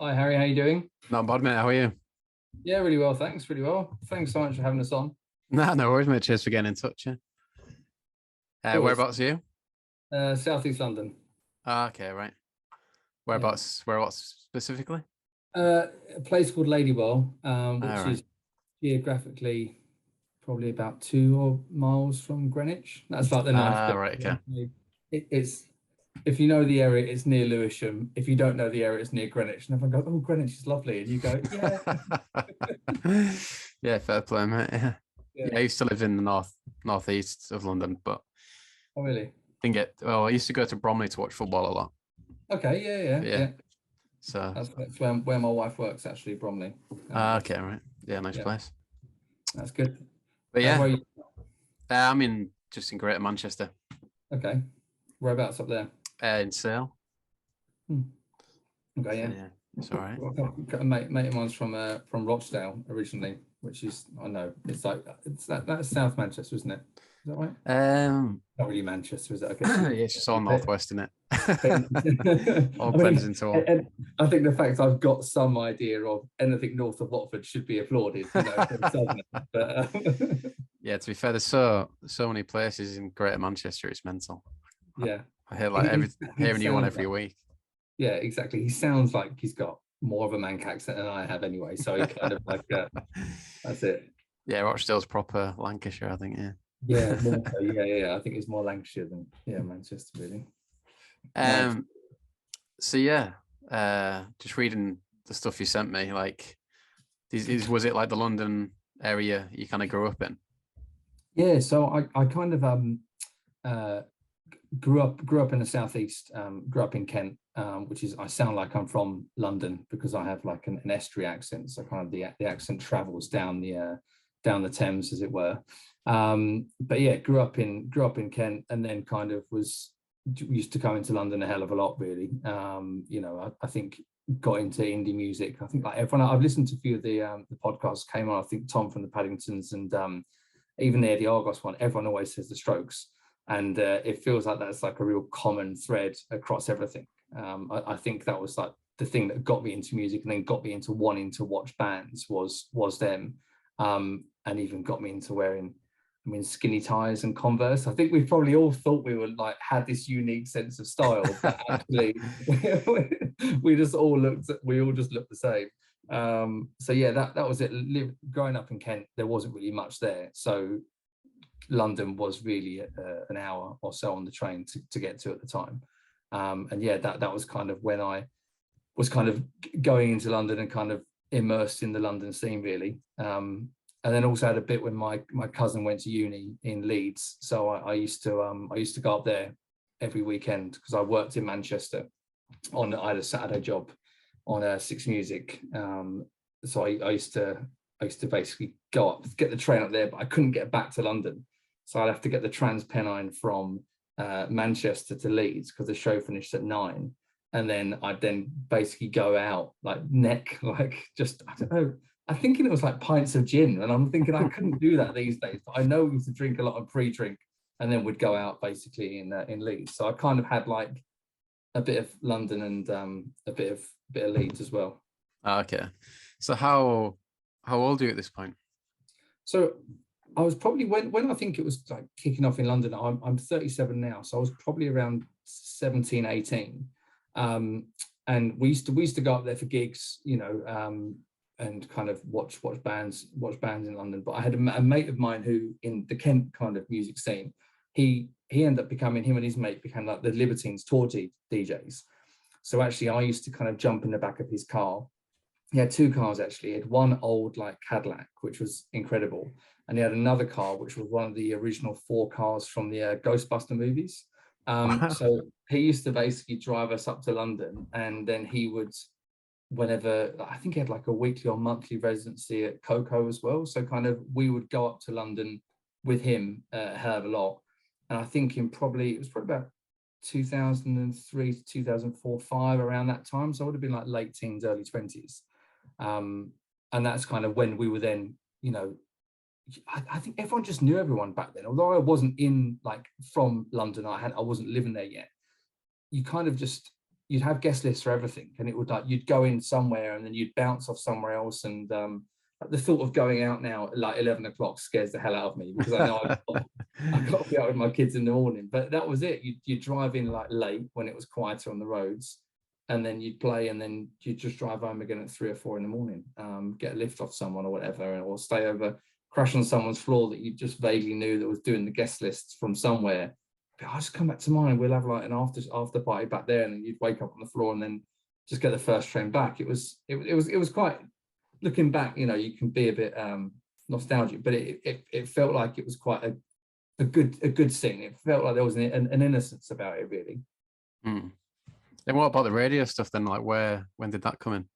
Hi Harry, how you doing? Not bad, mate. How are you? Yeah, really well, thanks. Really well. Thanks so much for having us on. Nah, no worries, mate. Cheers for getting in touch. Yeah. Of course. Whereabouts are you? Southeast London. Okay, right. Yeah. Whereabouts specifically? A place called Ladywell, All which right. is geographically probably about 2 miles from Greenwich. That's like the nice bit. Right. Okay. It's if you know the area, it's near Lewisham. If you don't know the area, it's near Greenwich. And everyone goes, "Oh, Greenwich is lovely," and you go, "Yeah, Yeah, fair play, mate. Yeah. Yeah, yeah." I used to live in the northeast of London, but Oh, really? didn't get. Well, I used to go to Bromley to watch football a lot. Okay, yeah, yeah, Yeah. yeah. So. That's where my wife works actually, Bromley. Okay, right. Yeah, nice Yeah, place. that's good. But Where yeah, are you? I'm in just in Greater Manchester, Okay. Whereabouts up there? in Sale. Hmm. Okay, So yeah. yeah, it's all right. Well, got a mate of mine's from Rochdale originally, which is I know it's like that's South Manchester, isn't it? Is that right? Um, Not really Manchester, is it? I guess yeah, you it's just all northwest, isn't I it? All blends mean, into one. and I think the fact I've got some idea of anything north of Watford should be applauded, from Southern. But Yeah, to be fair, there's so many places in Greater Manchester. It's mental. yeah, I hear like he, hear he a new one sounds every like week. yeah, exactly. He sounds like he's got more of a Manc accent than I have anyway. So he kind of like that's it. Yeah, Rochdale's proper Lancashire, I think. Yeah, Yeah. more so. Yeah, yeah. I think it's more Lancashire than Manchester, really. Nice. um. So yeah, just reading the stuff you sent me. Like, was it like the London area you kind of grew up in? Yeah, so I kind of uh grew up in the southeast, grew up in Kent, which is I sound like I'm from London because I have like an estuary accent. So kind of the accent travels down the Thames, as it were. But yeah, grew up in Kent, and then kind of was used to come into London a hell of a lot, really. I think got into indie music. I think like everyone I've listened to a few of the podcasts came on. I think Tom from the Paddingtons and even the Eddie Argos one. Everyone always says the Strokes, and it feels like that's like a real common thread across everything. I think that was like the thing that got me into music and then got me into wanting to watch bands was them, and even got me into wearing, I mean, skinny ties and Converse. I think we probably all thought we were like had this unique sense of style, but actually we all just looked the same. So yeah, that was it. Growing up in Kent, there wasn't really much there, so London was really an hour or so on the train to get to at the time. And yeah, that was kind of when I was kind of going into London and kind of immersed in the London scene, really. And then also had a bit when my cousin went to uni in Leeds, so I used to go up there every weekend because I worked in Manchester. I had a Saturday job on Six Music, so I used to basically go up, get the train up there, but I couldn't get back to London, so I'd have to get the Transpennine from Manchester to Leeds because the show finished at 9, and then I'd then basically go out like neck, like just I don't know. I'm thinking it was like pints of gin, and I'm thinking I couldn't do that these days. But I know we used to drink a lot of pre-drink, and then we'd go out basically in Leeds. So I kind of had like a bit of London and a bit of Leeds as well. Okay. So how old are you at this point? So I was probably when I think it was like kicking off in London. I'm 37 now, so I was probably around 17, 18. Um, and we used to go up there for gigs, and kind of watch bands in London. But I had a mate of mine who in the Kent kind of music scene, he ended up becoming him and his mate became like the Libertines tour DJs. So actually, I used to kind of jump in the back of his car. He had two cars actually. He had one old like Cadillac, which was incredible, and he had another car which was one of the original four cars from the Ghostbuster movies. Wow. So he used to basically drive us up to London, and then he would, whenever I think he had like a weekly or monthly residency at Coco as well. So kind of we would go up to London with him a hell of a lot. And I think it was probably about 2003 to 2004, 5 around that time. So I would have been like late teens, early 20s. And that's kind of when we were then, I think everyone just knew everyone back then. Although I wasn't in like from London, I wasn't living there yet. You kind of just you'd have guest lists for everything, and it would like you'd go in somewhere and then you'd bounce off somewhere else. And the thought of going out now at like 11 o'clock scares the hell out of me, because I know I've got to be out with my kids in the morning. But that was it. You'd drive in like late when it was quieter on the roads, and then you'd play, and then you'd just drive home again at 3 or 4 in the morning, get a lift off someone or whatever, or stay over, crash on someone's floor that you just vaguely knew that was doing the guest lists from somewhere. I'll just come back tomorrow and we'll have like an after party back there, and then you'd wake up on the floor and then just get the first train back. It was quite, looking back, you can be a bit nostalgic, but it felt like it was quite a good scene. It felt like there was an innocence about it, really. And what about the radio stuff then? Like when did that come in?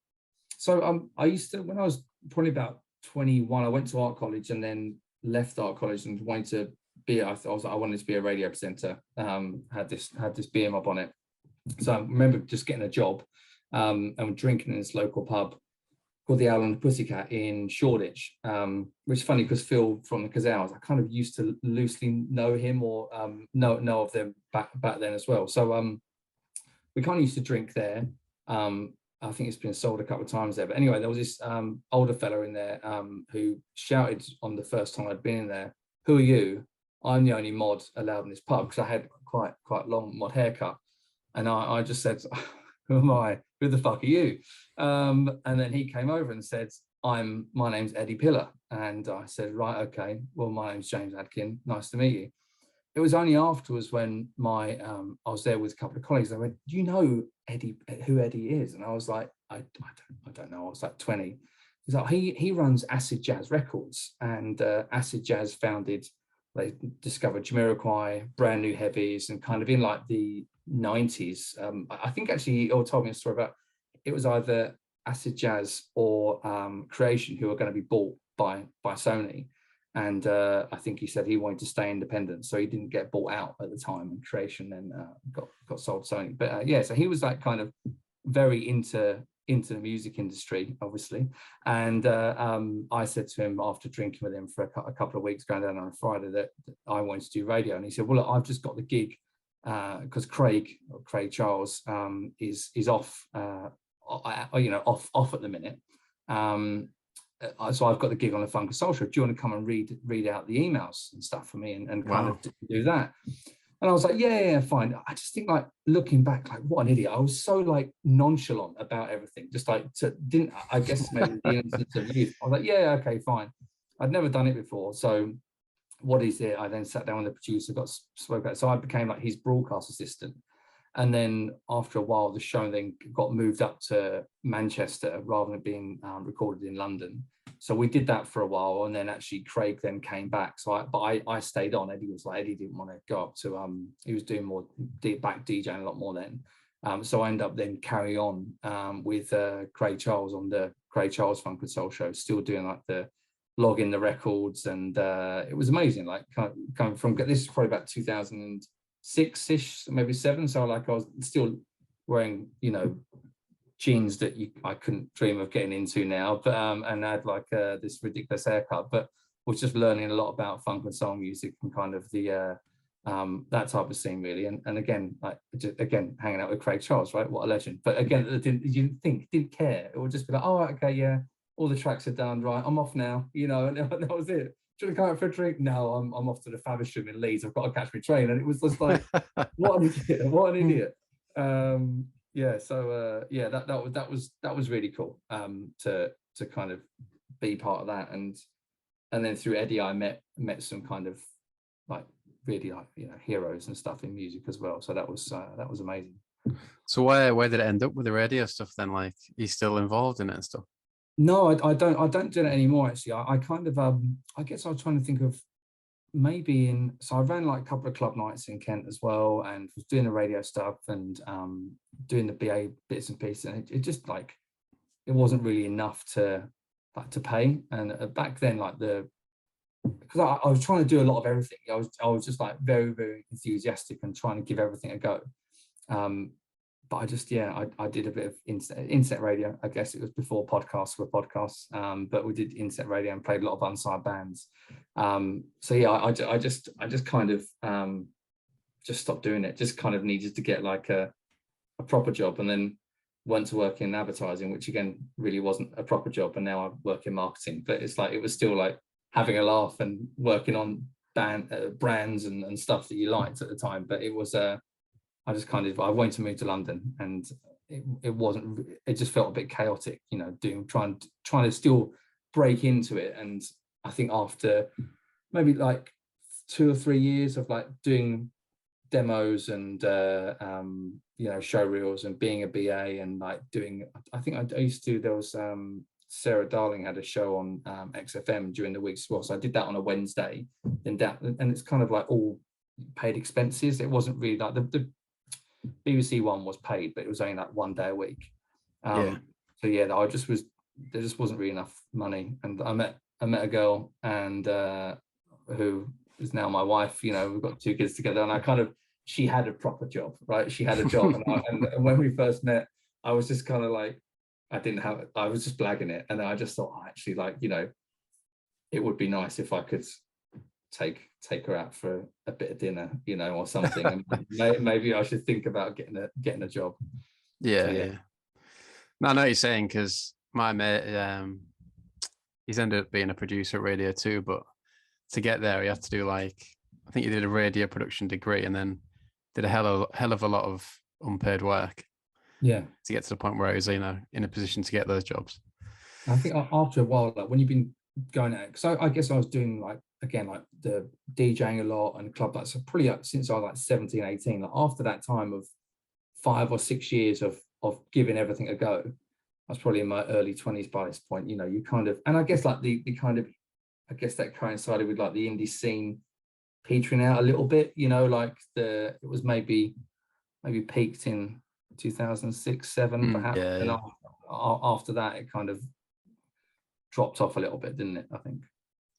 So I used to, when I was probably about 21, I went to art college and then left art college and wanted to be, I wanted to be a radio presenter. Had this BM up on it. So I remember just getting a job and drinking in this local pub called the Owl and the Pussycat in Shoreditch, which is funny because Phil from the Cazals, I kind of used to loosely know him or know of them back then as well. So we kind of used to drink there. I think it's been sold a couple of times there. But anyway, there was this older fellow in there who shouted on the first time I'd been in there, "Who are you? I'm the only mod allowed in this pub," because I had quite long mod haircut. And I just said, "Who am I? Who the fuck are you?" And then he came over and said, my name's Eddie Pillar. And I said, "Right, okay. Well, my name's James Adkin. Nice to meet you." It was only afterwards when I was there with a couple of colleagues. They went, "Do you know Eddie, who Eddie is?" And I was like, I don't know. I was like 20. He's like, he runs Acid Jazz Records, and Acid Jazz they discovered Jamiroquai, Brand New Heavies, and kind of in like the 90s. I think actually he told me a story about, it was either Acid Jazz or Creation who were going to be bought by Sony. And I think he said he wanted to stay independent, so he didn't get bought out at the time, and Creation then got sold to Sony. But yeah, so he was like kind of very into the music industry, obviously. And I said to him after drinking with him for a couple of weeks, going down on a Friday, that I wanted to do radio. And he said, "Well, look, I've just got the gig because Craig Charles is off, off at the minute. So I've got the gig on the Funk and Soul Show. Do you want to come and read out the emails and stuff for me and kind of do that?" And I was like, yeah, fine. I just think, like, looking back, like, what an idiot. I was so like nonchalant about everything. Just like, I guess maybe the innocence of youth. I was like, yeah, okay, fine. I'd never done it before. So what is it? I then sat down with the producer, spoke about it. So I became like his broadcast assistant. And then after a while, the show then got moved up to Manchester rather than being recorded in London. So we did that for a while, and then actually Craig then came back. So I stayed on. Eddie didn't want to go up to he was doing more back DJing a lot more then. So I ended up then carry on with Craig Charles on the Craig Charles Funk and Soul Show, still doing like the logging the records, and it was amazing. Like coming from, this is probably about 2006-ish, maybe 7. So like I was still wearing, jeans that I couldn't dream of getting into now, but and I had like this ridiculous haircut, but was just learning a lot about funk and soul music and kind of the that type of scene, really. And again, like hanging out with Craig Charles, right? What a legend. But again, didn't care. It would just be like, "Oh, okay, yeah, all the tracks are done, right, I'm off now," and that was it. "Do you want to come out for a drink?" "No, I'm off to the Faversham in Leeds. I've got to catch my train." And it was just like, what an idiot. Yeah, so that was really cool to kind of be part of that, and then through Eddie I met some kind of like really like heroes and stuff in music as well. So that was amazing. So where did it end up with the radio stuff then? Like, he's still involved in it and stuff? No, I don't do it anymore actually. I kind of I guess I was trying to think of maybe so I ran like a couple of club nights in Kent as well, and was doing the radio stuff and doing the BA bits and pieces, and it just like it wasn't really enough to pay. And back then, like because I was trying to do a lot of everything. I was just like very, very enthusiastic and trying to give everything a go. But I just I did a bit of internet radio. I guess it was before podcasts were podcasts, but we did internet radio and played a lot of unsigned bands. So yeah, I just kind of just stopped doing it. Just kind of needed to get like a a proper job, and then went to work in advertising, which again really wasn't a proper job, and now I work in marketing. But it's like, it was still like having a laugh and working on brands and stuff that you liked at the time. But it was I wanted to move to London, and it just felt a bit chaotic, you know, trying to still break into it. And I think after maybe like 2 or 3 years of like doing demos and you know, show reels and being a BA and like doing, I think I used to, there was Sarah Darling had a show on XFM during the weeks as well, so I did that on a Wednesday, and it's kind of like all paid expenses. It wasn't really like the BBC one was paid, but it was only like 1 day a week. So yeah, there just wasn't really enough money. And I met a girl, and who is now my wife. You know, we've got 2 kids together, and she had a proper job, right? She had a job, and when we first met, I was just kind of like, I was just blagging it, and I just thought, actually, like, you know, it would be nice if I could take her out for a bit of dinner, you know, or something. And maybe I should think about getting a job. Yeah. No, I know what you're saying, because my mate, he's ended up being a producer at Radio 2, but to get there, he had to do like, I think he did a radio production degree and then did a hell of a lot of unpaid work. Yeah. To get to the point where he was, you know, in a position to get those jobs. I think after a while, like when you've been going at it, because I guess I was doing like, again, like the DJing a lot and club nights, so pretty since I was like 17, 18. Like after that time of 5 or 6 years of giving everything a go, I was probably in my early 20s by this point. You know, you kind of, and I guess like the kind of, I guess that coincided with like the indie scene petering out a little bit. You know, like it was maybe peaked in 2006, 7 perhaps. Yeah. And after that, it kind of dropped off a little bit, didn't it? I think.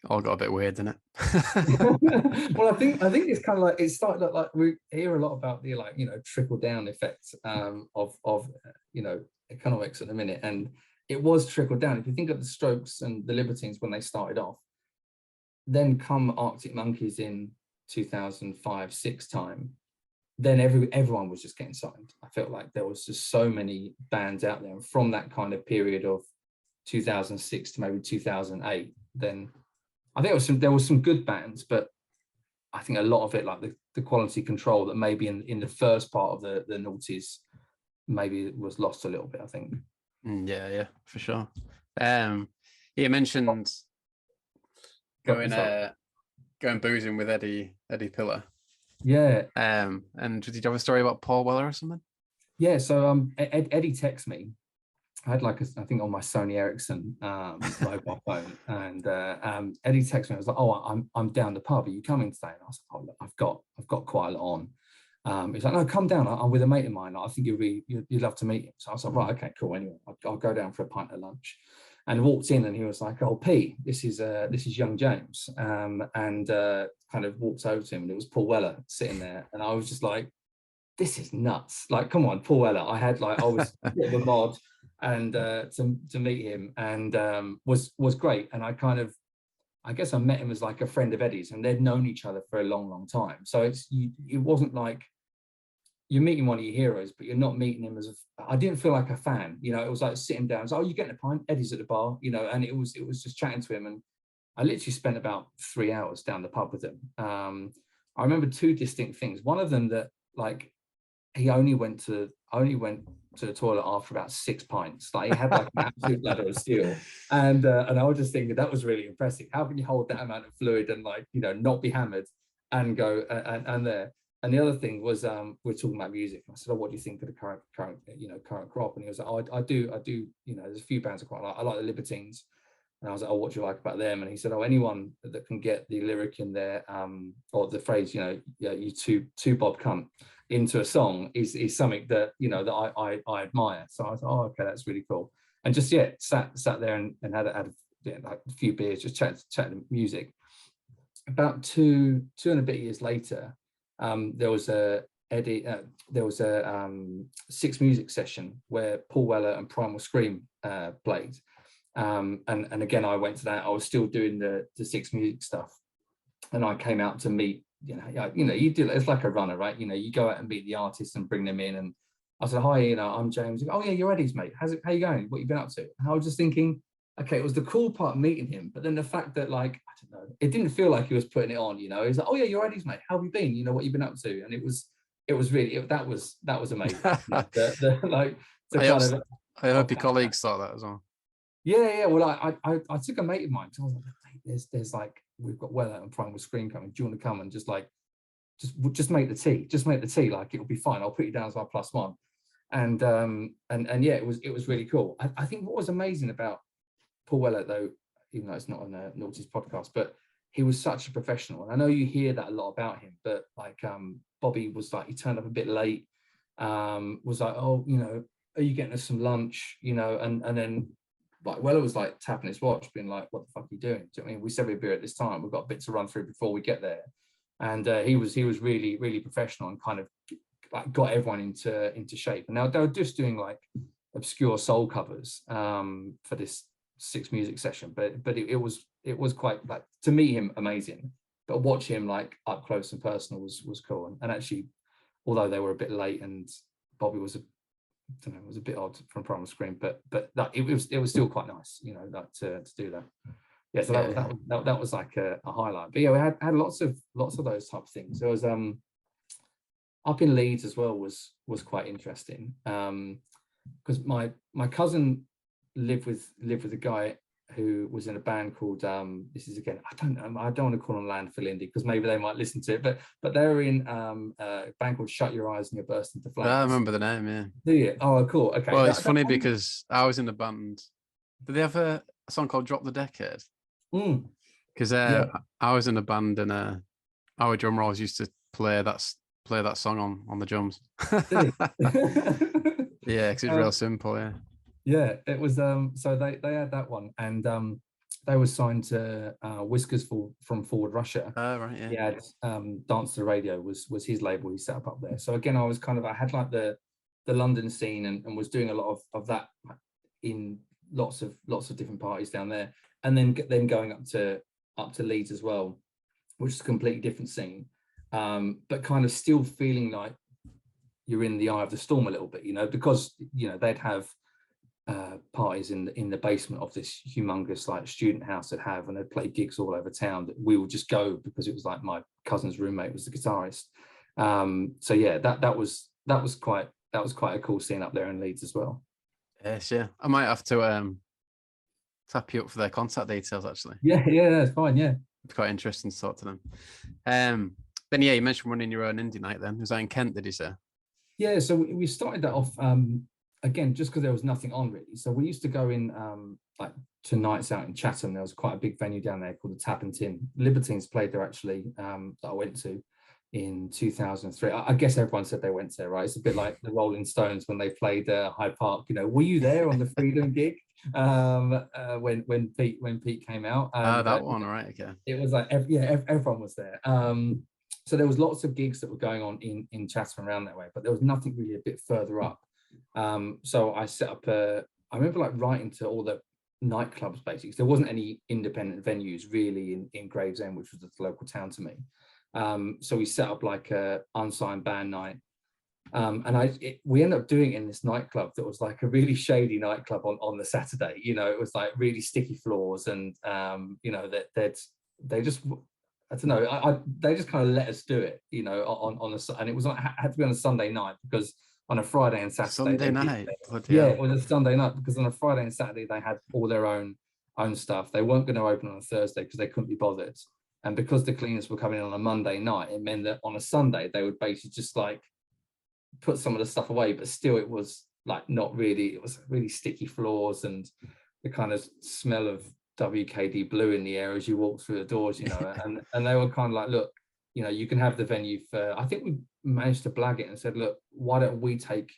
All got a bit weird, didn't it? Well, I think it's kind of like, it started like we hear a lot about the, like, you know, trickle down effect of you know, economics at the minute, and it was trickle down. If you think of the Strokes and the Libertines when they started off, then come Arctic Monkeys in 2005-6 time, then everyone was just getting signed. I felt like there was just so many bands out there, and from that kind of period of 2006 to maybe 2008, then I think there was some good bands, but I think a lot of it, like the quality control that maybe in the first part of the noughties maybe was lost a little bit, I think. Yeah, for sure. You mentioned going boozing with Eddie Pillar. Yeah. And did you have a story about Paul Weller or something? Yeah. So Eddie texted me. I had like I think on my Sony Ericsson mobile phone, and Eddie texted me. I was like, "Oh, I'm down the pub. Are you coming today?" And I was like, "Oh, I've got quite a lot on." He's like, "No, come down. I'm with a mate of mine. I think you'd love to meet him." So I was like, "Right, okay, cool. Anyway, I'll go down for a pint at lunch." And walked in, and he was like, "Oh, P, this is young James," and kind of walked over to him, and it was Paul Weller sitting there, and I was just like, "This is nuts! Like, come on, Paul Weller." I was a bit of a mod, and to meet him, and was great. And I guess I met him as like a friend of Eddie's, and they'd known each other for a long time. So it wasn't like you're meeting one of your heroes, but you're not meeting him I didn't feel like a fan, you know. It was like sitting down, "Oh, you getting a pint? Eddie's at the bar," you know. And it was just chatting to him, and I literally spent about 3 hours down the pub with him. I remember 2 distinct things. One of them that, like, he only went to the toilet after about 6 pints. Like, he had like an absolute bladder of steel, and I was just thinking that was really impressive. How can you hold that amount of fluid and, like, you know, not be hammered and go and there? And the other thing was, we're talking about music. I said, "Oh, what do you think of the current crop?" And he was like, "Oh, I do, you know, there's a few bands I quite like. I like the Libertines." And I was like, "Oh, what do you like about them?" And he said, "Oh, anyone that can get the lyric in there, or the phrase, you know, yeah, you two bob cunt, into a song is something that, you know, that I admire." So I was like, "Oh, okay, that's really cool." And just, yeah, sat there and had like a few beers, just chatting music. About two and a bit years later, there was a Six Music session where Paul Weller and Primal Scream played. And again, I went to that. I was still doing the Six Music stuff, and I came out to meet, you know, you do, it's like a runner, right? You know, you go out and meet the artists and bring them in, and I said, hi, I'm James. He goes, oh yeah, you're Eddie's mate. How you going? What you been up to? And I was just thinking, okay, it was the cool part meeting him, but then the fact that, like, I don't know, it didn't feel like he was putting it on, He's like, oh yeah, you're Eddie's mate. How have you been? What you've been up to? And it was really, that was amazing. Like, to I kind hope, of, I hope your colleagues thought that as well. yeah. Well, I took a mate of mine, because I was like, mate, there's like, we've got Weller and Primal Scream coming. Do you want to come and just make the tea? Just make the tea. Like, it'll be fine. I'll put you down as my +1. And yeah, it was really cool. I think what was amazing about Paul Weller, though, even though it's not on a Naughty's podcast, but he was such a professional. And I know you hear that a lot about him, but like, Bobby was like, he turned up a bit late, was like, oh, are you getting us some lunch? And then like Weller was like tapping his watch, being like, what the fuck are you doing? Do you know what I mean? We said we'd be at this time. We've got a bit to run through before we get there. And he was really, really professional, and kind of like got everyone into shape. And now they were just doing like obscure soul covers for this 6 music session, but it was quite, like, to meet him, amazing, but watch him like up close and personal was cool. And actually, although they were a bit late and Bobby was was a bit odd from Primal Scream, but that it was still quite nice, like to do that. Yeah, so that was like a highlight. But yeah, we had lots of those type of things. There was up in Leeds as well was quite interesting, because my cousin lived with a guy who was in a band called this is, again, I don't want to call them Landfill Indie, because maybe they might listen to it, but they were in a band called Shut Your Eyes and You'll Burst Into Flames. I remember the name, yeah. Do you? Oh, cool. Okay. Well, it's funny because I was in the band. Did they have a song called Drop the Decade? Because I was in a band, and our drum rolls used to play that song on the drums. Yeah, because it's real simple. Yeah, it was. So they had that one, and they were signed to Whiskers from Forward Russia. Oh, right, yeah. He had Dance to the Radio was his label. He set up there. So again, I had like the London scene, and was doing a lot of that in lots of different parties down there, and then going up to Leeds as well, which is a completely different scene, but kind of still feeling like you're in the eye of the storm a little bit, because they'd have parties in the basement of this humongous like student house they'd have, and they'd play gigs all over town that we would just go because it was like my cousin's roommate was the guitarist. So yeah, that was quite a cool scene up there in Leeds as well. Yes, yeah. I might have to tap you up for their contact details, actually. Yeah, that's fine. Yeah, it's quite interesting to talk to them. Then yeah, you mentioned running your own indie night. Then was that in Kent? Did you say? Yeah, so we started that off again just because there was nothing on really. So we used to go in like to nights out in Chatham. There was quite a big venue down there called the Tap and Tin. Libertines played there actually, that I went to in 2003. I guess everyone said they went there, right? It's a bit like the Rolling Stones when they played Hyde Park. Were you there on the Freedom gig when Pete came out? And, that one, right? Okay. It was like everyone was there. So there was lots of gigs that were going on in Chatham around that way, but there was nothing really a bit further up. So I set up I remember like writing to all the nightclubs basically. There wasn't any independent venues really in Gravesend, which was the local town to me. So we set up like a unsigned band night, and we ended up doing it in this nightclub that was like a really shady nightclub on the Saturday. It was like really sticky floors, and that they just, I don't know, they just kind of let us do it, on a, and it was had to be on a Sunday night, because on a Friday and Saturday. Sunday night. Yeah, it was a Sunday night, because on a Friday and Saturday they had all their own stuff. They weren't going to open on a Thursday because they couldn't be bothered. And because the cleaners were coming in on a Monday night, it meant that on a Sunday they would basically just like put some of the stuff away, but still it was like not really, it was really sticky floors and the kind of smell of WKD blue in the air as you walk through the doors, and they were kind of like, look, you can have the venue for, I think we managed to blag it and said, look, why don't you take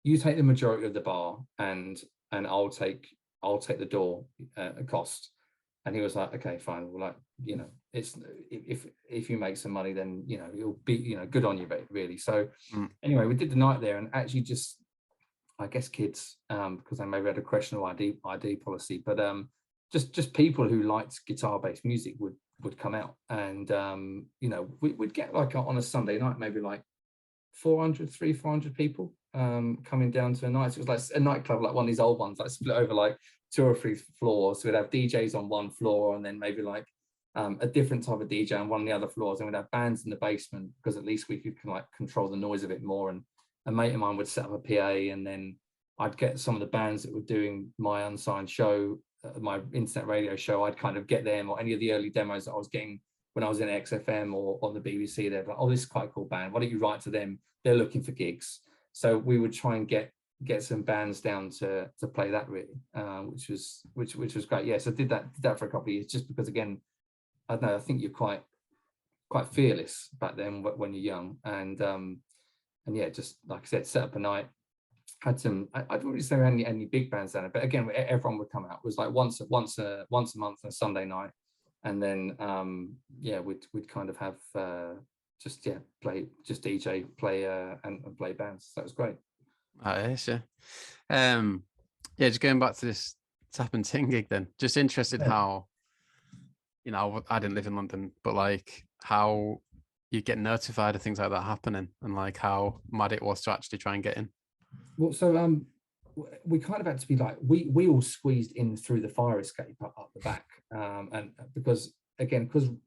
the majority of the bar and I'll take the door cost. And he was like, okay, fine. Well, like, it's if you make some money, then you'll be, good on you, really. So anyway, we did the night there, and actually just, I guess kids, because they maybe had a questionable ID policy, but just people who liked guitar-based music would come out, and we'd get like on a Sunday night maybe like 400 people, coming down to a night. So it was like a nightclub, like one of these old ones, like split over like 2 or 3 floors. So we'd have DJs on one floor, and then maybe like a different type of DJ on one of the other floors, and we'd have bands in the basement because at least we could like control the noise a bit more. And a mate of mine would set up a PA, and then I'd get some of the bands that were doing my unsigned show, my internet radio show. I'd kind of get them, or any of the early demos that I was getting when I was in XFM or on the BBC. They're like, oh, this is quite a cool band. Why don't you write to them? They're looking for gigs. So we would try and get some bands down to play that, really, which was great. Yeah, so did that for a couple of years, just because, again, I don't know, I think you're quite fearless back then when you're young, and yeah, just like I said, set up a night. Had some, I don't really say any big bands down there, but again, everyone would come out. It was like once a month on a Sunday night, and then yeah, we'd kind of have just DJ play and play bands. So that was great. Yes, yeah. Yeah, just going back to this Tap and Tin gig then, just interested how, you know, I didn't live in London, but like how you get notified of things like that happening, and like how mad it was to actually try and get in. Well, so we kind of had to be like, we all squeezed in through the fire escape up the back, and because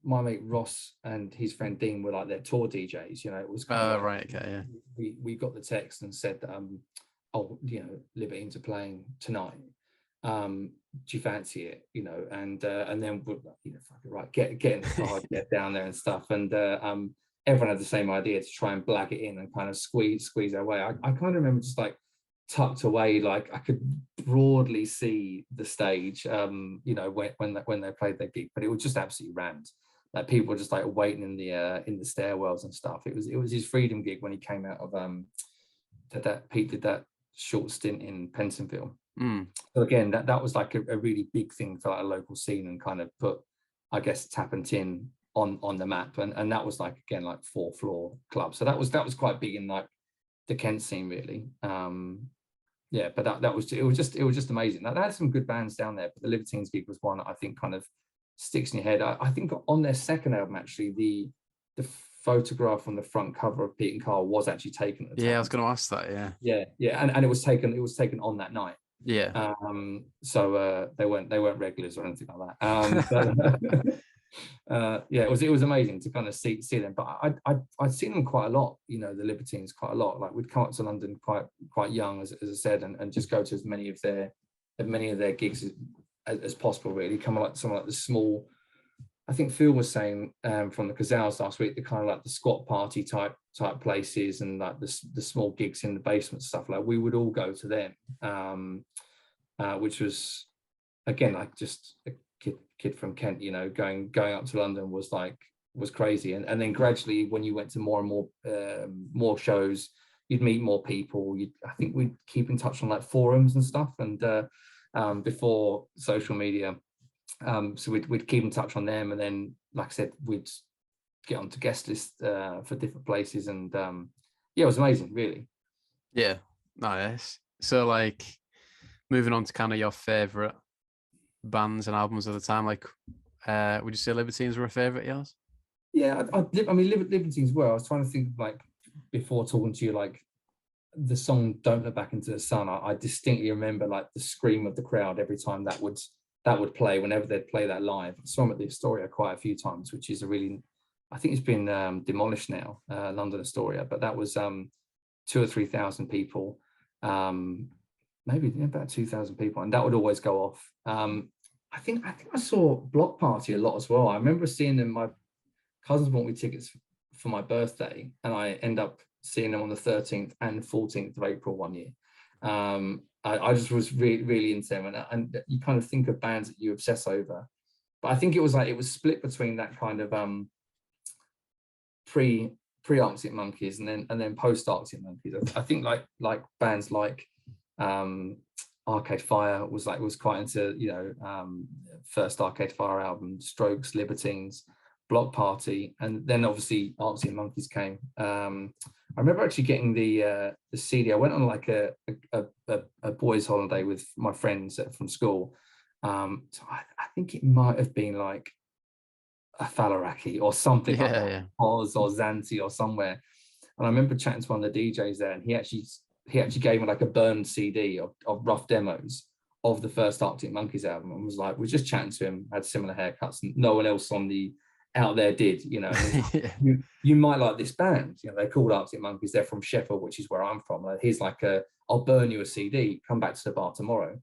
my mate Ross and his friend Dean were like their tour DJs, you know, it was kind of right, okay, yeah. We got the text and said, oh, you know, Libertines are playing tonight. Do you fancy it? You know, and then we're like, you know, fuck it, right, get in the car, get down there and stuff, and everyone had the same idea to try and blag it in and kind of squeeze our way. I kind of remember just like tucked away, like I could broadly see the stage, you know, when they played their gig, but it was just absolutely rammed. Like people were just like waiting in the stairwells and stuff. It was his Freedom gig when he came out of that Pete did that short stint in Pentonville. So again, that was like a really big thing for like a local scene, and kind of put, I guess, Tap and Tin on the map, and that was like, again, like 4-floor club. So that was quite big in like the Kent scene, really. Yeah, but that was just amazing. They had some good bands down there, but the Libertines gig was one that I think kind of sticks in your head. I think on their second album, actually, the photograph on the front cover of Pete and Carl was actually taken at the time. Yeah, I was going to ask that. Yeah, and it was taken on that night. Yeah. So they weren't regulars or anything like that. But yeah, it was amazing to kind of see them. But I'd seen them quite a lot, you know, the Libertines quite a lot. Like we'd come up to London quite young, as I said, and just go to as many of their gigs as possible, really. Come like some like the small, I think Phil was saying from the Gazelles last week, the kind of like the squat party type places, and like the small gigs in the basement stuff. Like we would all go to them, which was, again, like just a kid from Kent, you know, going up to London was crazy. And then gradually, when you went to more and more shows, you'd meet more people. I think we'd keep in touch on like forums and stuff, and before social media. So we'd keep in touch on them, and then, like I said, we'd get onto guest lists for different places, and yeah, it was amazing, really. Yeah, nice. So, like, moving on to kind of your favorite bands and albums of the time, like, would you say Libertines were a favorite of yours? Yeah, I mean, Libertines were. I was trying to think, like, before talking to you, like, the song "Don't Look Back into the Sun." I distinctly remember like the scream of the crowd every time that would play, whenever they'd play that live. I saw them at the Astoria quite a few times, which is a really, I think it's been demolished now, London Astoria, but that was 2,000 or 3,000 people, maybe about 2,000 people, and that would always go off. I think I saw Block Party a lot as well. I remember seeing them. My cousins bought me tickets for my birthday, and I end up seeing them on the 13th and 14th of April one year. I just was really into them, and you kind of think of bands that you obsess over, but I think it was split between that kind of pre Arctic Monkeys and then post Arctic Monkeys. I think like bands like Arcade Fire was quite into, you know, first Arcade Fire album, Strokes, Libertines, Block Party, and then obviously Arctic Monkeys came. I remember actually getting the CD. I went on like a boys' holiday with my friends from school. So I think it might have been like a Falaraki or something like that, Oz or Zanti or somewhere. And I remember chatting to one of the DJs there, and he actually he actually gave me like a burned CD of rough demos of the first Arctic Monkeys album, and was like, we're just chatting to him, had similar haircuts, and no one else out there did, you know. Yeah. You might like this band, you know, they're called Arctic Monkeys, they're from Sheffield, which is where I'm from. Here's like I'll burn you a CD, come back to the bar tomorrow.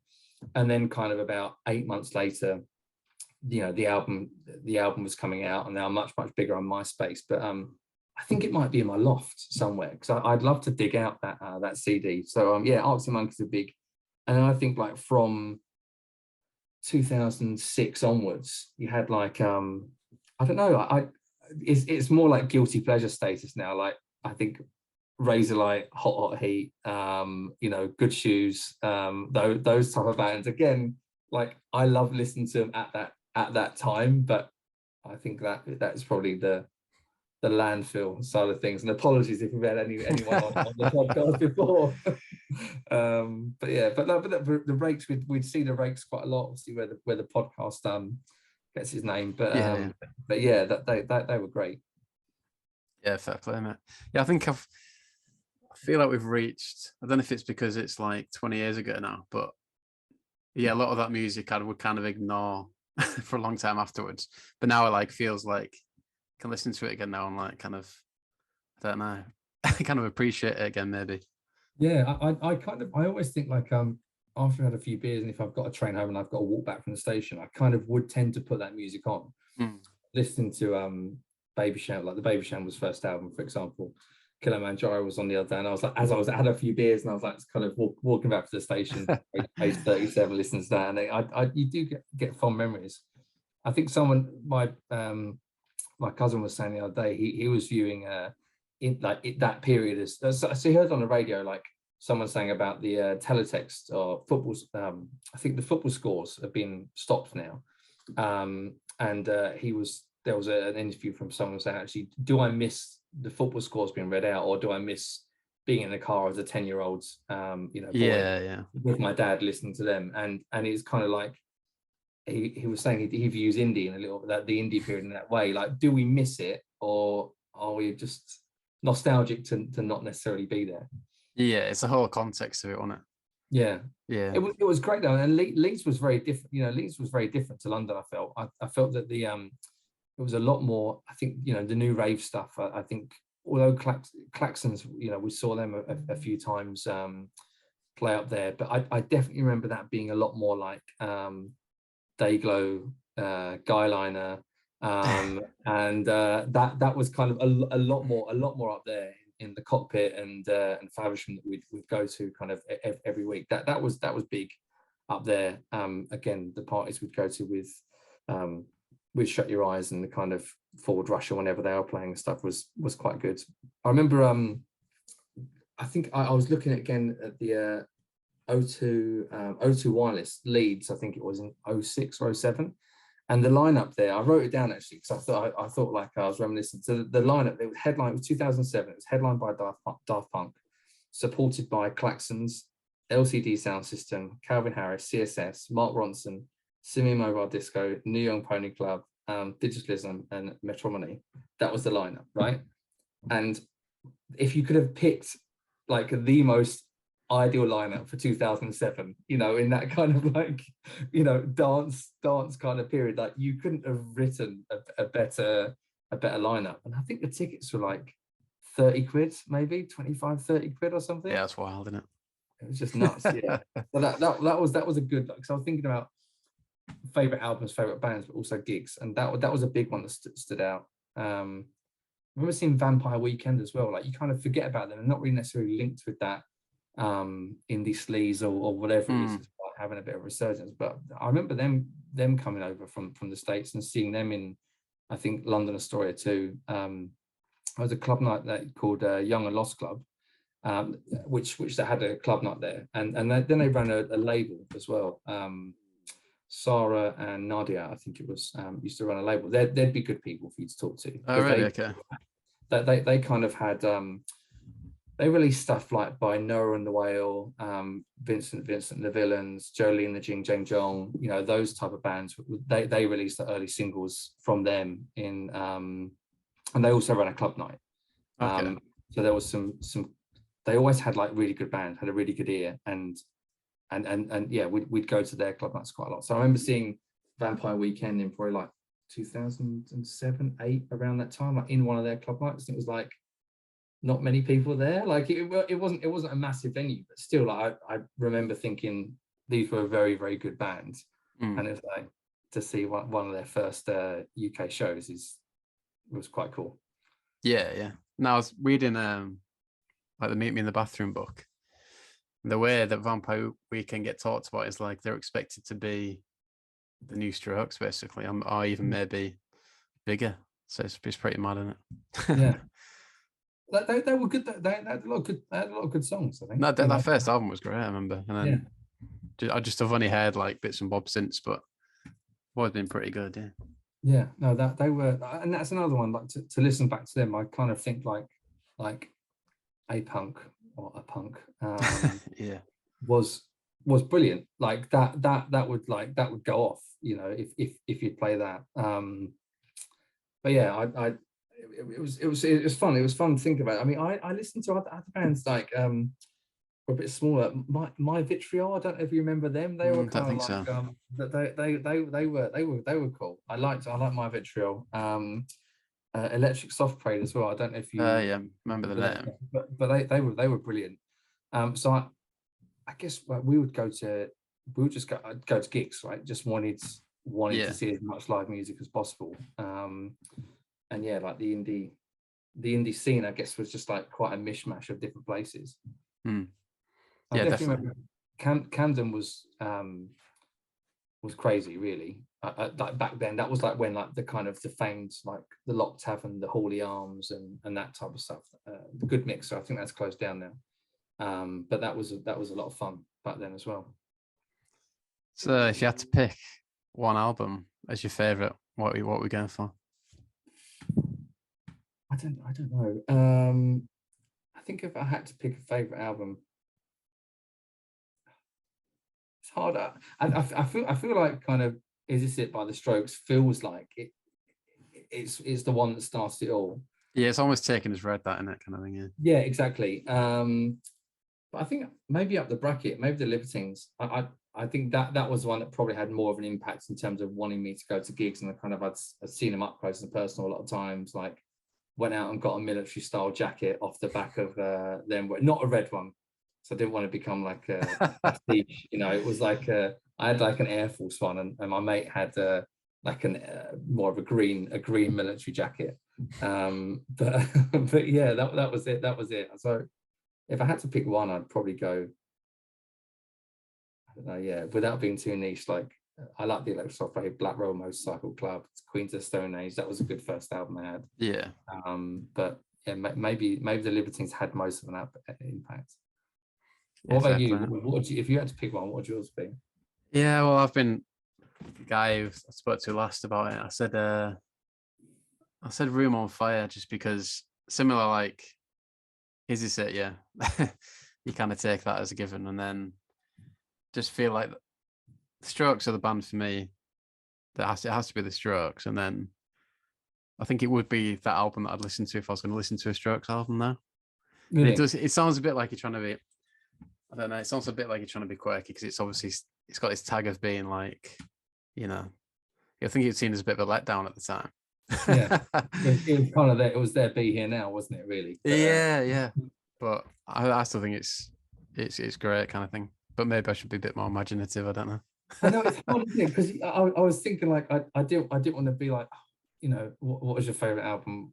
And then kind of about 8 months later, you know, the album was coming out, and they are much bigger on MySpace. But I think it might be in my loft somewhere, because I'd love to dig out that CD. So yeah, Arctic Monkeys are big. And I think like from 2006 onwards, you had like I don't know, it's more like guilty pleasure status now. Like I think Razorlight, Hot Heat, you know, Good Shoes, those type of bands. Again, like I love listening to them at that time, but I think that's probably the Landfill side of things. And apologies if we've had anyone on the podcast before. But yeah, but the Rakes, we'd see the Rakes quite a lot, obviously, where the podcast gets his name. But but yeah, they were great. Yeah, fair play, mate. Yeah, I feel like we've reached, I don't know if it's because it's like 20 years ago now, but yeah, a lot of that music I would kind of ignore for a long time afterwards. But now it like feels like I can listen to it again now and like kind of, I don't know, kind of appreciate it again maybe. Yeah, I always think like after I've had a few beers, and if I've got a train home and I've got to walk back from the station, I kind of would tend to put that music on. Listening to Baby Shan, like the Baby Shambles' first album, for example. Kilimanjaro was on the other day, and I was like, as I had a few beers, and I was like, kind of walking back to the station, page 37, listening to that, and you do get fond memories. I think my cousin was saying the other day, he was viewing that period as, so he heard on the radio like someone saying about the teletext or football. I think the football scores have been stopped now, and there was an interview from someone saying, actually, do I miss the football scores being read out, or do I miss being in the car as a 10-year-old, you know, boy, with my dad listening to them? And it's kind of like he was saying he views indie in a little bit, the indie period in that way. Like, do we miss it, or are we just nostalgic to not necessarily be there? Yeah, it's a whole context of it, wasn't it? Yeah. It was great though, and Leeds was very different. You know, Leeds was very different to London. I felt that it was a lot more, I think, you know, the new rave stuff. I think, although Klaxons, you know, we saw them a few times play up there, but I definitely remember that being a lot more like Dayglow, Guyliner, and that was kind of a lot more up there in the Cockpit and Faversham that we'd go to kind of every week. That was big up there. Again, the parties we'd go to with Shut Your Eyes and the kind of Forward Rusher whenever they were playing and stuff was quite good. I remember I think I was looking again at the O2 Wireless Leeds, I think it was in 06 or 07, and the lineup there, I wrote it down actually because I thought like I was reminiscing. So the lineup, it was 2007, it was headlined by Daft Punk, supported by Klaxons, LCD Sound System, Calvin Harris, CSS, Mark Ronson, Simi Mobile Disco, New Young Pony Club, Digitalism, and Metromony. That was the lineup, right? And if you could have picked like the most ideal lineup for 2007, you know, in that kind of like, you know, dance kind of period, like you couldn't have written a better lineup. And I think the tickets were like 30 quid, maybe 25, 30 quid or something. Yeah, that's wild, isn't it? It was just nuts. Yeah. So that was a good, because I was thinking about favorite albums, favorite bands, but also gigs, and that was a big one that stood out. I remember seeing Vampire Weekend as well. Like, you kind of forget about them and not really necessarily linked with that indie sleaze or whatever it is, like having a bit of resurgence. But I remember them coming over from the States and seeing them in, I think, London Astoria too. There was a club night called Young and Lost Club, which they had a club night there, and then they ran a label as well. Sarah and Nadia, I think it was, used to run a label. They'd be good people for you to talk to. Oh, really? Okay. They kind of had, they released stuff like by Noah and the Whale, Vincent and the Villains, Jolene the Jing Jang Jong, you know, those type of bands. They released the early singles from them in, and they also ran a club night. Okay. So there was some they always had like really good bands, had a really good ear, and yeah, we'd go to their club nights quite a lot. So I remember seeing Vampire Weekend in probably like 2007, 8, around that time, like in one of their club nights. And it was like not many people there. Like it wasn't a massive venue, but still, like I remember thinking these were a very, very good band. And it's like to see one of their first UK shows was quite cool. Yeah. Now I was reading like the Meet Me in the Bathroom book. The way that Vampire Weekend get talked about is like they're expected to be the new Strokes, basically, or even maybe bigger. So it's pretty mad, isn't it? Yeah. They were good. They had a lot of good songs, I think. No, that first album was great, I remember. And then yeah. I just have only heard like bits and bobs since, but always been pretty good, yeah. Yeah, no, that they were, and that's another one. Like to listen back to them, I kind of think like a punk or a punk yeah, was brilliant. Like that would go off, you know, if you'd play that. But yeah, it was fun. It was fun to think about. I mean, I listened to other bands like a bit smaller. My Vitriol. I don't know if you remember them. They were kind of like so. they were cool. I liked My Vitriol. Electric Soft Parade as well. I don't know if you yeah, remember the name. but they were brilliant. So I guess we would just go to gigs, right? Just wanted to see as much live music as possible. And yeah, like the indie scene, I guess, was just like quite a mishmash of different places. Yeah, definitely. Remember Camden was crazy, really. Like back then, that was like when like the kind of the famed like the Lock Tavern, the Hawley Arms, and that type of stuff. The Good Mixer, I think that's closed down now. But that was a lot of fun back then as well. So if you had to pick one album as your favorite, what are we going for? I don't know. I think if I had to pick a favorite album, it's hard. I feel like kind of Is This It by the Strokes feels like it's the one that started it all. Yeah, it's almost taken as read, that, in it, kind of thing. Yeah, exactly. But I think maybe up the bracket, maybe the Libertines. I think that was one that probably had more of an impact in terms of wanting me to go to gigs, and I'd seen them up close and personal a lot of times. Like went out and got a military style jacket off the back of them, not a red one, so I didn't want to become like a pastiche. You know, it was like I had like an Air Force one, and my mate had like more of a green military jacket. But yeah, that was it. So if I had to pick one, I'd probably go, I don't know, yeah, without being too niche, like I like the Electric Soft Parade, Black Roll Motorcycle Club, Queens of the Stone Age. That was a good first album I had. Yeah. But yeah, maybe the Libertines had most of an impact. Yeah, what about you? If you had to pick one, what would yours be? Yeah, well, I've been the guy who I spoke to last about it. I said Room on Fire, just because similar, like, Is This It? Yeah. You kind of take that as a given, and then just feel like the Strokes are the band for me. It has to be the Strokes, and then I think it would be that album that I'd listen to if I was going to listen to a Strokes album now. Really? It sounds a bit like you're trying to be, I don't know, it sounds a bit like you're trying to be quirky, because it's got this tag of being like, you know, I think it's seen as a bit of a letdown at the time. Yeah, it was kind of there. It was their Be Here Now, wasn't it? Really? But, yeah. But I still think it's great, kind of thing. But maybe I should be a bit more imaginative. I don't know. I know it's hard, isn't it? Because I was thinking like I didn't want to be like, you know, what was your favorite album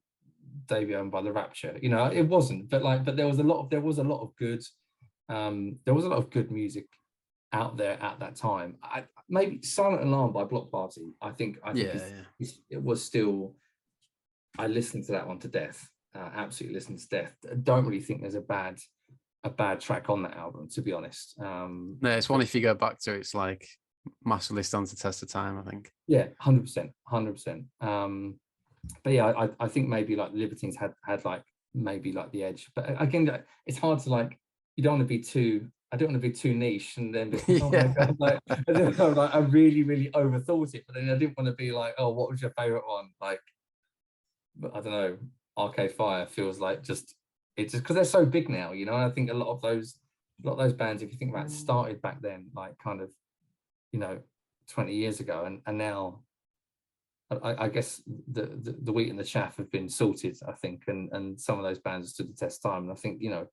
debut album by The Rapture? You know, it wasn't. But there was a lot of good music out there at that time. Maybe Silent Alarm by Block Party. I think it was still. I listened to that one to death. Absolutely listened to death. I don't really think there's a bad track on that album, to be honest. No, it's one, if you go back to it, it's like massively stands the test of time, I think. Yeah, 100%. But yeah, I think maybe like the Libertines had like maybe like the edge. But again, it's hard to like. You don't want to be too. I don't want to be too niche, and then oh my God, like I really overthought it. But then I didn't want to be like, oh, what was your favorite one? Like, I don't know. Arcade Fire feels like just it's just because they're so big now, you know. I think a lot of those bands, if you think about it, started back then, like kind of, you know, 20 years ago, and now I guess the wheat and the chaff have been sorted, I think, and some of those bands stood the test of time. And I think, you know,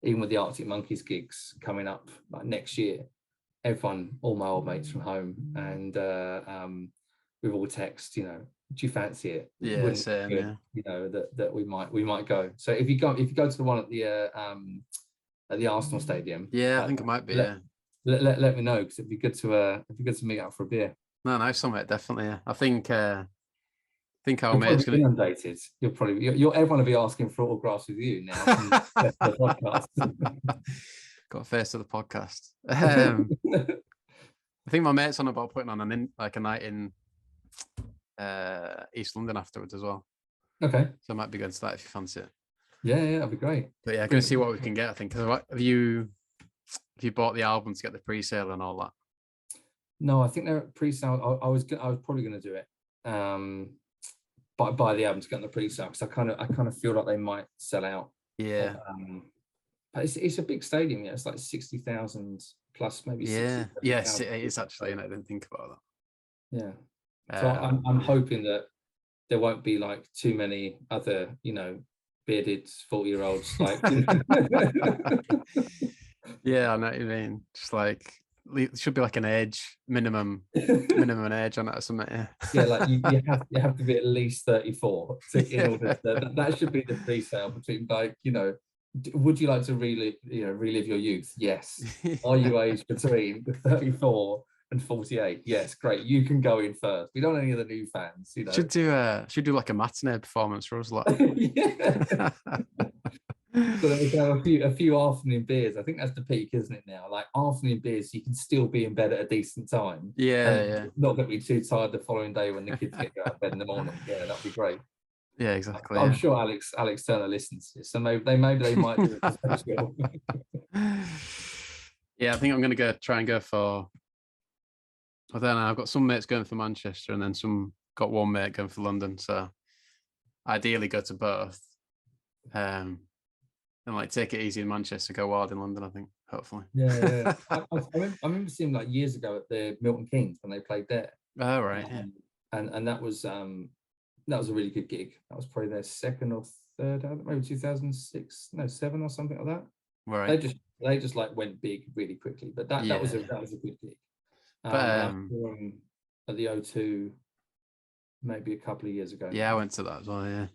even with the Arctic Monkeys gigs coming up like next year, everyone, all my old mates from home, and we've all text, you know, do you fancy it? Yeah, same, yeah. You know, that we might go. So if you go to the one at the Arsenal Stadium, yeah, I think it might be. Let me know, because it'd be good to meet up for a beer. No, nice summit, definitely. Yeah. I think our You're mate's probably gonna inundated. Everyone will be asking for autographs with you now from the podcast. got a face to the podcast. I think my mate's on about putting on a night in East London afterwards as well. Okay. So it might be good to that if you fancy it. Yeah, that'd be great. But yeah, gonna see what we can get, I think. Because have you bought the album to get the pre-sale and all that? No, I think they're at pre-sale. I was probably going to do it, but buy the album to get on the pre-sale, because I kind of feel like they might sell out. Yeah. But it's a big stadium. Yeah, it's like 60,000 plus, maybe. Yeah. Yes, it is actually. And I didn't think about that. Yeah. So I'm hoping that there won't be like too many other, you know, bearded 40-year-olds like. Yeah, I know what you mean. Just like, it should be like an age minimum age on it or something. Yeah. Yeah, like you have to be at least 34 in order to, that should be the pre-sale between, like, you know, would you like to relive your youth? Yes. Are you aged between 34 and 48? Yes, great. You can go in first. We don't want any of the new fans, you know. Should do like a matinee performance for us, like. Yeah. So that we can have a few afternoon beers. I think that's the peak, isn't it now? Like afternoon beers, you can still be in bed at a decent time. Yeah. Not going to be too tired the following day when the kids get out of bed in the morning. Yeah, that'd be great. Yeah, exactly. I'm sure Alex Turner listens to this, so maybe they might do it. Yeah, I think I'm gonna try and go for. I don't know. I've got some mates going for Manchester, and then got one mate going for London. So ideally, go to both. And like take it easy in Manchester, go wild in London, I think, hopefully. Yeah. I remember seeing like years ago at the Milton Keynes when they played there. Oh, right. Yeah. And that was a really good gig. That was probably their second or third, maybe 2006, no, 7 or something like that. Right. They just like went big really quickly, but that was a good gig. But at the O2 maybe a couple of years ago. Yeah, I went to that as well.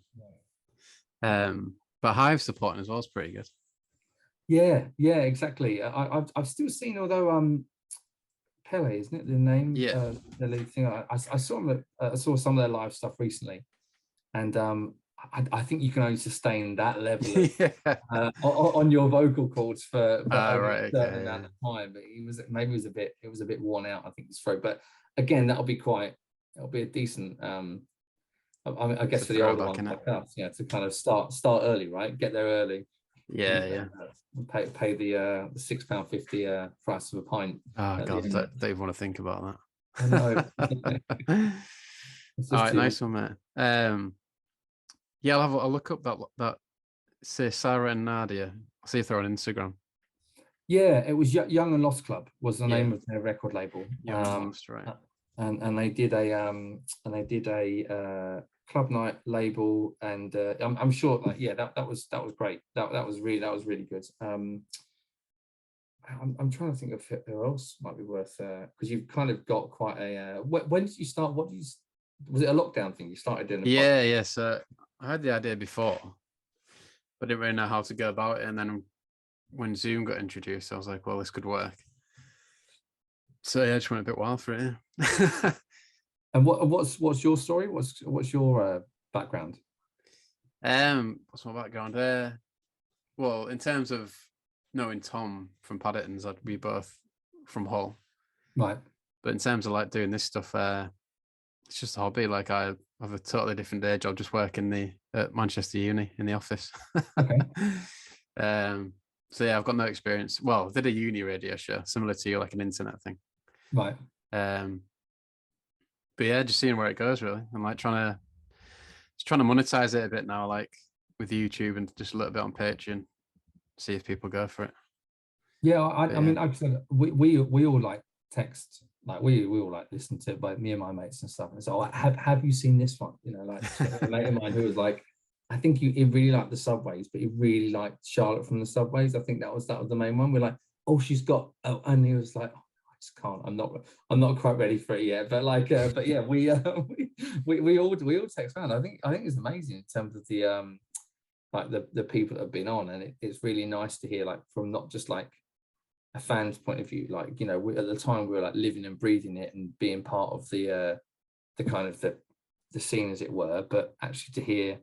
Yeah. But Hive supporting as well is pretty good. Yeah, exactly. I've still seen, although Pele, isn't it the name? Yeah. The lead singer. I saw some of their live stuff recently, and I think you can only sustain that level of, on your vocal cords for a certain amount of time. But it was a bit worn out, I think, his throat. But again, it'll be a decent. I guess for the older ones like us, to kind of start early, right? Get there early. Yeah. Pay the £6.50 price of a pint. Oh God, don't even want to think about that. I know. All right, nice one, mate. Yeah, I'll look up that. Say Sarah and Nadia. I'll see if they're on Instagram. Yeah, it was Young and Lost Club was the name of their record label. Young and Lost, right? And they did a club night label, and I'm sure, like, that was great. That was really good. I'm trying to think of who else might be worth, because you've kind of got quite a. When did you start? Was it a lockdown thing you started doing? Yeah. So I had the idea before, but didn't really know how to go about it. And then when Zoom got introduced, I was like, well, this could work. So yeah, I just went a bit wild for it. Yeah. And what's your story? What's your background? What's my background? Well, in terms of knowing Tom from Paddington's, I'd be both from Hull. Right. But in terms of like doing this stuff, it's just a hobby. Like I have a totally different day job, just working at Manchester Uni in the office. Okay. So yeah, I've got no experience. Well, I did a uni radio show similar to you, like an internet thing. Right. But yeah, just seeing where it goes really. I'm like trying to monetize it a bit now. Like with YouTube and just a little bit on Patreon, see if people go for it. Yeah, I mean, like I said, we all like text, like we all like listen to it, like me and my mates and stuff. And so, have you seen this one? You know, like a mate of mine who was like, I think he really liked the Subways, but he really liked Charlotte from the Subways. I think that was the main one. We're like, oh, she's got, oh, and he was like, oh, I just can't. I'm not quite ready for it yet. But like, but yeah, we all text around. I think it's amazing in terms of the like the people that have been on, and it's really nice to hear like from not just like a fan's point of view, like, you know, at the time we were like living and breathing it and being part of the kind of the scene, as it were, but actually to hear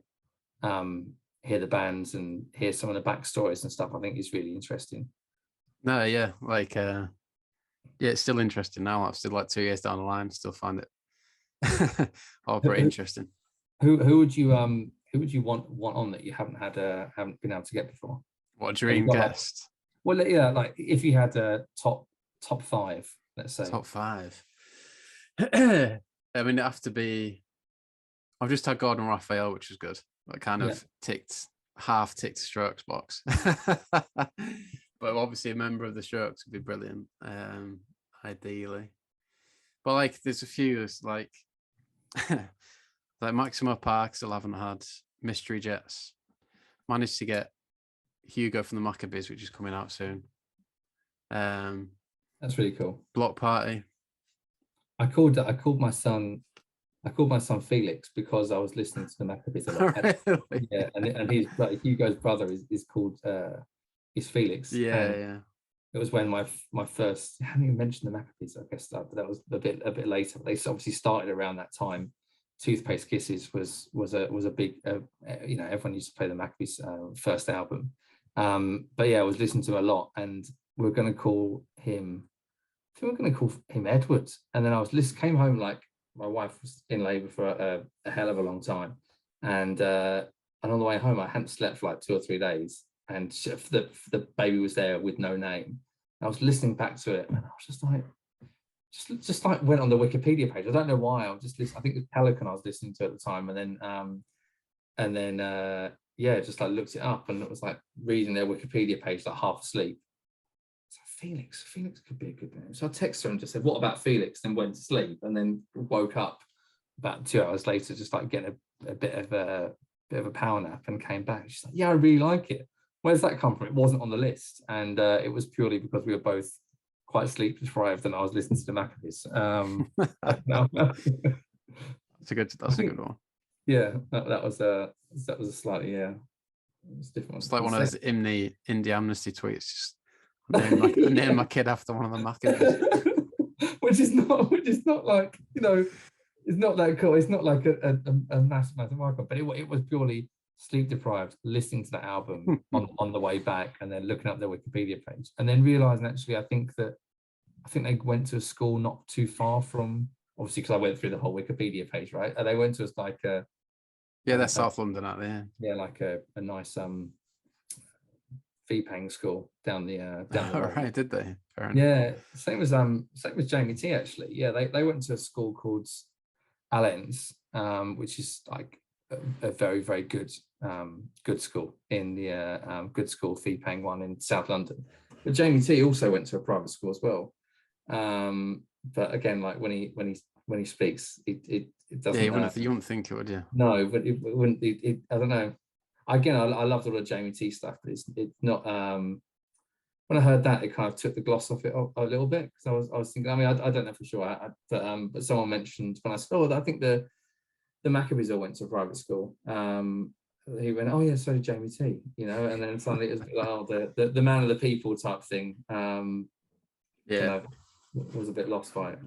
the bands and hear some of the backstories and stuff, I think is really interesting. No, yeah, like yeah, it's still interesting now. I've still like 2 years down the line, still find it all pretty interesting. Who would you want on that you haven't been able to get before? What a dream guest. Like, well, yeah, like if you had a top 5, let's say. Top 5. I mean, it have to be. I've just had Gordon Raphael, which is good. That kind of half ticked Strokes box. But obviously a member of the Strokes would be brilliant, ideally. But like there's a few, like like Maximo Park still haven't had. Mystery Jets. Managed to get Hugo from the Maccabees, which is coming out soon. That's really cool. Block Party. I called my son Felix because I was listening to the Maccabees a lot. Really? Yeah, and he's like Hugo's brother is called is Felix. Yeah. It was when my first, I haven't even mentioned the Maccabees, I guess, but that was a bit later. They obviously started around that time. Toothpaste Kisses was a big, you know, everyone used to play the Maccabees first album. But yeah, I was listening to him a lot, and we're going to call him, I think we're going to call him Edward. And then I came home, like my wife was in labor for a hell of a long time, and on the way home I hadn't slept for like 2 or 3 days, and the baby was there with no name. I was listening back to it, and I was just like went on the Wikipedia page. I don't know why. I was just listening. I think it was Pelican I was listening to at the time, and then yeah, just like looked it up, and it was like reading their Wikipedia page like half asleep. So Felix could be a good name. So I texted her and just said, "What about Felix?" Then went to sleep, and then woke up about 2 hours later, just like getting a bit of a power nap, and came back. She's like, "Yeah, I really like it. Where's that come from?" It wasn't on the list, and it was purely because we were both quite sleep deprived, and I was listening to the Maccabees. That's a good one. Yeah, that was a slightly it's different. It's like one of those indie amnesty tweets. Just name my kid after one of the Maccabees. which is not like, you know, it's not that cool. It's not like a mathematical, but it was purely sleep deprived, listening to the album on the way back, and then looking up their Wikipedia page, and then realizing actually I think they went to a school not too far from, obviously because I went through the whole Wikipedia page, right? And they went to like they're South London out there. Yeah, like a nice fee-paying school down the road. Right, did they? Fair enough. Yeah, same as Jamie T actually. Yeah, they went to a school called Allens, which is like a very, very good school in the good school fee-paying one in South London. But Jamie T also went to a private school as well. But again, like when he speaks, it doesn't. Yeah, you wouldn't think it, would you? No, but it wouldn't. I don't know. Again, I loved all the Jamie T stuff, but it's not. When I heard that, it kind of took the gloss off it a little bit, because I was thinking. I mean, I don't know for sure, but someone mentioned when I said, "Oh, I think the Maccabees all went to a private school." He went, "Oh yeah, so did Jamie T," you know, and then suddenly it was like, oh, the man of the people type thing. Yeah, you know, was a bit lost by it.